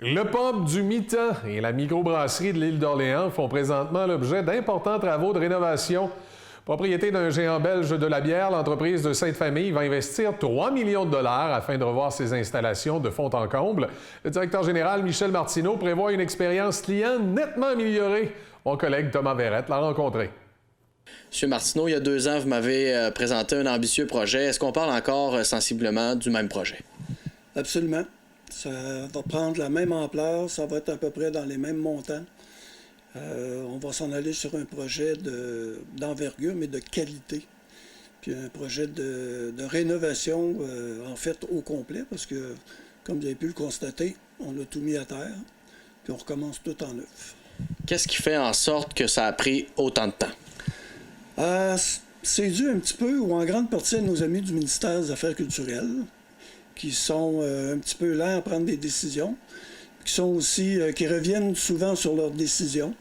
Le pub du mi-temps et la microbrasserie de l'île d'Orléans font présentement l'objet d'importants travaux de rénovation. Propriété d'un géant belge de la bière, l'entreprise de Sainte-Famille va investir 3 millions de dollars afin de revoir ses installations de fond en comble. Le directeur général Michel Martineau prévoit une expérience client nettement améliorée. Mon collègue Thomas Verrette l'a rencontré. Monsieur Martineau, il y a 2 ans, vous m'avez présenté un ambitieux projet. Est-ce qu'on parle encore sensiblement du même projet? Absolument. Ça va prendre la même ampleur, ça va être à peu près dans les mêmes montants. On va s'en aller sur un projet d'envergure, mais de qualité. Puis un projet de rénovation, en fait, au complet, parce que, comme vous avez pu le constater, on a tout mis à terre, puis on recommence tout en neuf. Qu'est-ce qui fait en sorte que ça a pris autant de temps? C'est dû un petit peu, ou en grande partie, à nos amis du ministère des Affaires culturelles, qui sont un petit peu lents à prendre des décisions, qui sont aussi qui reviennent souvent sur leurs décisions.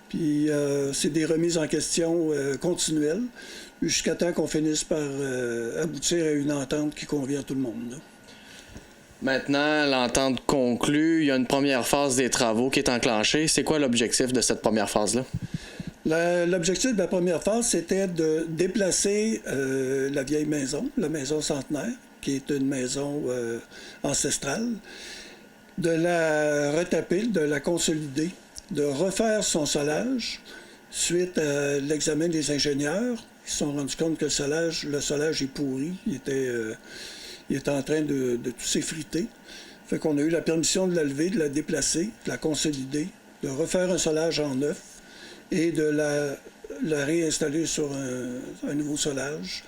Puis c'est des remises en question continuelles, jusqu'à temps qu'on finisse par aboutir à une entente qui convient à tout le monde. Là. Maintenant, l'entente conclue, il y a une première phase des travaux qui est enclenchée. C'est quoi l'objectif de cette première phase-là? L'objectif de la première phase, c'était de déplacer la vieille maison, la maison centenaire, qui est une maison ancestrale, de la retaper, de la consolider, de refaire son solage suite à l'examen des ingénieurs. Ils se sont rendus compte que le solage est pourri, il était en train de tout s'effriter. Fait qu'on a eu la permission de la lever, de la déplacer, de la consolider, de refaire un solage en neuf et de la réinstaller sur un nouveau solage.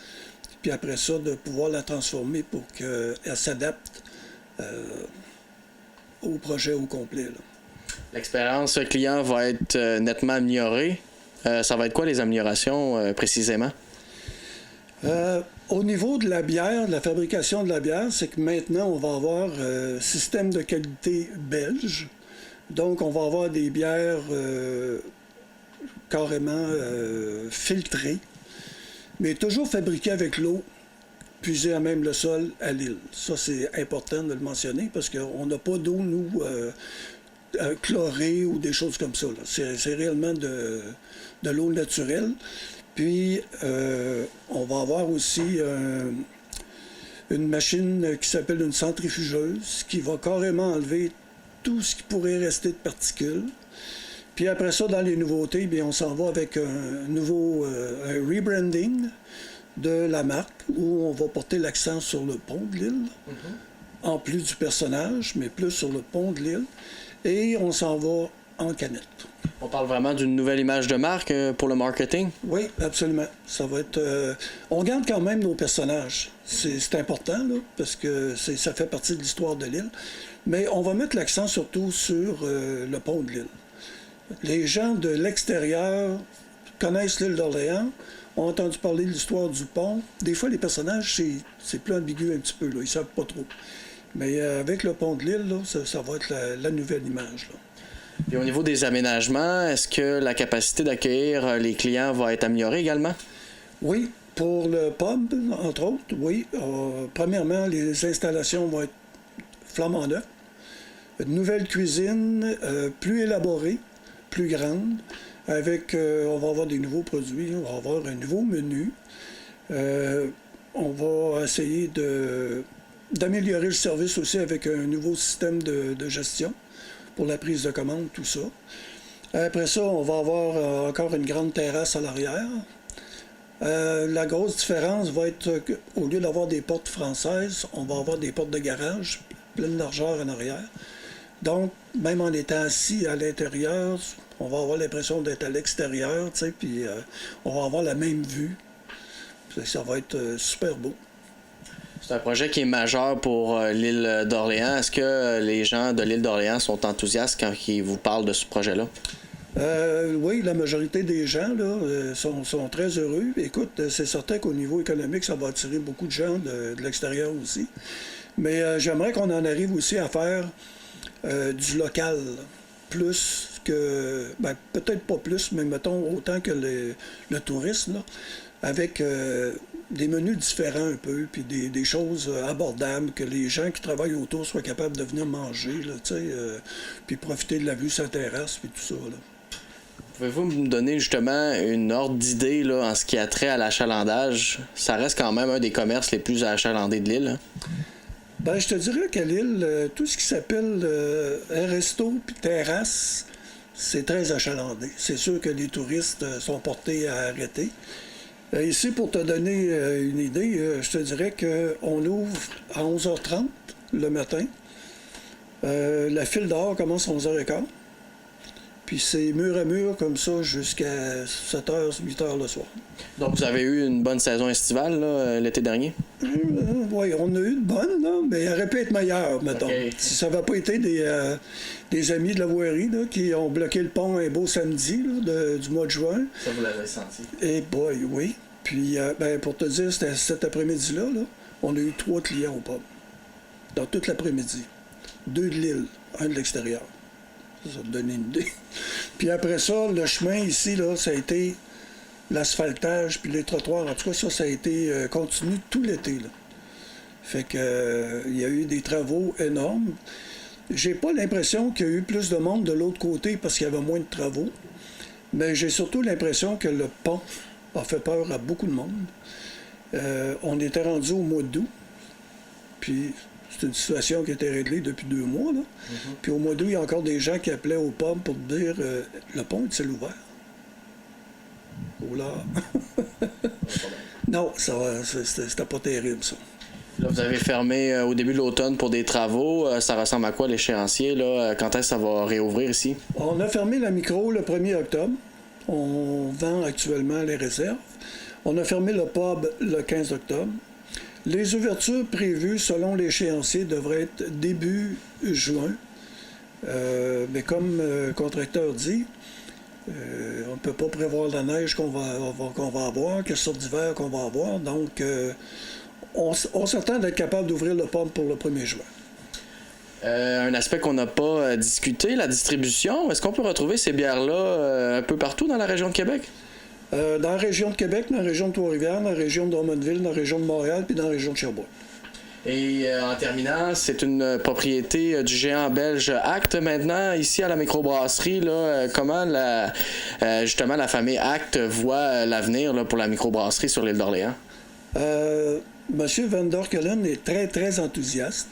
Puis après ça, de pouvoir la transformer pour qu'elle s'adapte au projet au complet. Là. L'expérience client va être nettement améliorée. Ça va être quoi les améliorations précisément? Au niveau de la bière, de la fabrication de la bière, c'est que maintenant, on va avoir un système de qualité belge. Donc, on va avoir des bières carrément filtrées, mais toujours fabriqué avec l'eau, puisée à même le sol à l'île. Ça, c'est important de le mentionner parce qu'on n'a pas d'eau, nous, chlorée ou des choses comme ça. C'est réellement de l'eau naturelle. Puis, on va avoir aussi une machine qui s'appelle une centrifugeuse qui va carrément enlever tout ce qui pourrait rester de particules. Puis après ça, dans les nouveautés, bien, on s'en va avec un nouveau rebranding de la marque où on va porter l'accent sur le pont de l'île, en plus du personnage, mais plus sur le pont de l'île. Et on s'en va en canette. On parle vraiment d'une nouvelle image de marque pour le marketing? Oui, absolument. Ça va être... on garde quand même nos personnages. C'est important, là, parce que ça fait partie de l'histoire de l'île. Mais on va mettre l'accent surtout sur le pont de l'île. Les gens de l'extérieur connaissent l'île d'Orléans, ont entendu parler de l'histoire du pont. Des fois, les personnages, c'est plus ambigu un petit peu. Là. Ils ne savent pas trop. Mais avec le pont de l'île, là, ça va être la nouvelle image. Là. Et au niveau des aménagements, est-ce que la capacité d'accueillir les clients va être améliorée également? Oui, pour le pub, entre autres, oui. Premièrement, les installations vont être flambant neuves. Une nouvelle cuisine, plus élaborée, plus grande, avec, on va avoir des nouveaux produits, on va avoir un nouveau menu. On va essayer d'améliorer le service aussi avec un nouveau système de gestion pour la prise de commande, tout ça. Après ça, on va avoir encore une grande terrasse à l'arrière. La grosse différence va être qu'au lieu d'avoir des portes françaises, on va avoir des portes de garage, pleine largeur en arrière. Donc, même en étant assis à l'intérieur, on va avoir l'impression d'être à l'extérieur, tu sais, puis on va avoir la même vue. Ça va être super beau. C'est un projet qui est majeur pour l'île d'Orléans. Est-ce que les gens de l'île d'Orléans sont enthousiastes quand ils vous parlent de ce projet-là? Oui, la majorité des gens là, sont très heureux. Écoute, c'est certain qu'au niveau économique, ça va attirer beaucoup de gens de l'extérieur aussi. Mais j'aimerais qu'on en arrive aussi à faire du local, plus que... Ben, peut-être pas plus, mais mettons autant que le tourisme, là. avec des menus différents un peu, puis des choses abordables, que les gens qui travaillent autour soient capables de venir manger, là, puis profiter de la vue sur la terrasse, puis tout ça. Là. Pouvez-vous me donner justement une ordre d'idée là, en ce qui a trait à l'achalandage? Ça reste quand même un des commerces les plus achalandés de l'île. Hein? Ben, je te dirais qu'à l'île, tout ce qui s'appelle resto puis terrasse, c'est très achalandé. C'est sûr que les touristes sont portés à arrêter. Ici, pour te donner une idée, je te dirais qu'on ouvre à 11h30 le matin. La file dehors commence à 11h15. Puis c'est mur à mur comme ça jusqu'à 7h, 8h le soir. Donc vous avez eu une bonne saison estivale là, l'été dernier? Oui, on a eu une bonne, là, mais elle aurait pu être meilleure, mettons. Okay. Si ça n'avait pas été des amis de la voirie là, qui ont bloqué le pont un beau samedi là, du mois de juin. Ça, vous l'avez senti? Et boy, oui. Puis, pour te dire, c'était cet après-midi-là, là, on a eu 3 clients au pub. Dans toute l'après-midi. 2 de l'île, 1 de l'extérieur. Ça te donne une idée. Puis après ça, le chemin ici, là, ça a été l'asphaltage, puis les trottoirs. En tout cas, ça a été continu tout l'été. Là. Fait que il y a eu des travaux énormes. J'ai pas l'impression qu'il y a eu plus de monde de l'autre côté parce qu'il y avait moins de travaux. Mais j'ai surtout l'impression que le pont a fait peur à beaucoup de monde. On était rendu au mois d'août. Puis c'est une situation qui a été réglée depuis 2 mois. Là. Mm-hmm. Puis au mois d'août, il y a encore des gens qui appelaient au pub pour dire le pont est-il ouvert? Oh là! Non, c'était pas terrible, ça. Là, vous avez fermé au début de l'automne pour des travaux. Ça ressemble à quoi l'échéancier? Là? Quand est-ce que ça va réouvrir ici? On a fermé la micro le 1er octobre. On vend actuellement les réserves. On a fermé le pub le 15 octobre. Les ouvertures prévues selon l'échéancier devraient être début juin. Mais comme le contracteur dit, on ne peut pas prévoir la neige qu'on va avoir, quelle sorte d'hiver qu'on va avoir. Donc, on s'attend d'être capable d'ouvrir le pub pour le 1er juin. Un aspect qu'on n'a pas discuté, la distribution. Est-ce qu'on peut retrouver ces bières-là un peu partout dans la région de Québec? Dans la région de Québec, dans la région de Trois-Rivières, dans la région de Drummondville, dans la région de Montréal, puis dans la région de Sherbrooke. Et en terminant, c'est une propriété du géant belge Act maintenant, ici à la microbrasserie. Là, comment justement la famille Act voit l'avenir là, pour la microbrasserie sur l'île d'Orléans? Monsieur Van Dorkelen est très, très enthousiaste.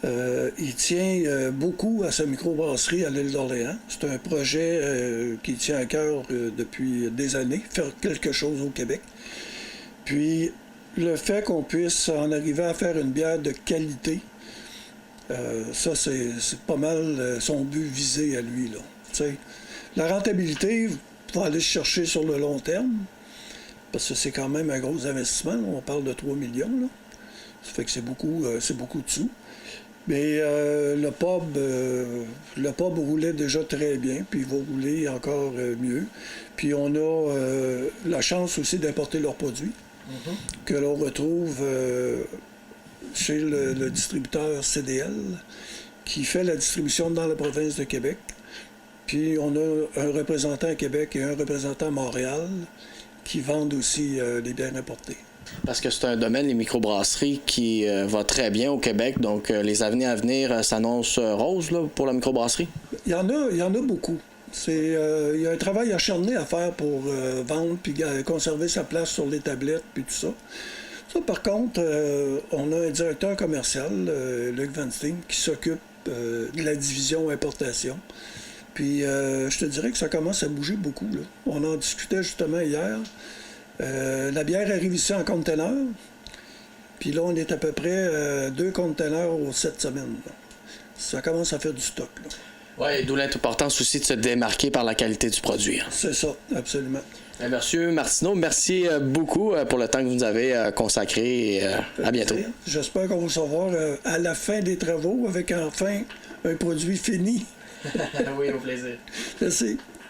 Il tient beaucoup à sa microbrasserie à l'île d'Orléans. C'est un projet qui tient à cœur depuis des années, faire quelque chose au Québec. Puis, le fait qu'on puisse en arriver à faire une bière de qualité, ça, c'est pas mal son but visé à lui. Là. T'sais, la rentabilité, il va aller se chercher sur le long terme, parce que c'est quand même un gros investissement. Là. On parle de 3 millions. Là. Ça fait que c'est beaucoup de sous. Mais le pub roulait déjà très bien, puis il va rouler encore mieux. Puis on a la chance aussi d'importer leurs produits, que l'on retrouve chez le distributeur CDL, qui fait la distribution dans la province de Québec. Puis on a un représentant à Québec et un représentant à Montréal, qui vendent aussi les bières importées. Parce que c'est un domaine, les microbrasseries, qui va très bien au Québec. Donc, les années à venir s'annoncent roses là, pour la microbrasserie? Il y en a beaucoup. Il y a un travail acharné à faire pour vendre puis conserver sa place sur les tablettes puis tout ça. Ça, par contre, on a un directeur commercial, Luc Van Steen, qui s'occupe de la division importation. Puis, je te dirais que ça commence à bouger beaucoup. Là. On en discutait justement hier. La bière arrive ici en conteneur. Puis là, on est à peu près 2 conteneurs aux 7 semaines. Là. Ça commence à faire du stock. Oui, d'où l'importance aussi de se démarquer par la qualité du produit. C'est ça, absolument. Monsieur Martineau, merci beaucoup pour le temps que vous nous avez consacré. Et, à bientôt. J'espère qu'on va se revoir à la fin des travaux avec enfin un produit fini. Oui, au plaisir. Merci.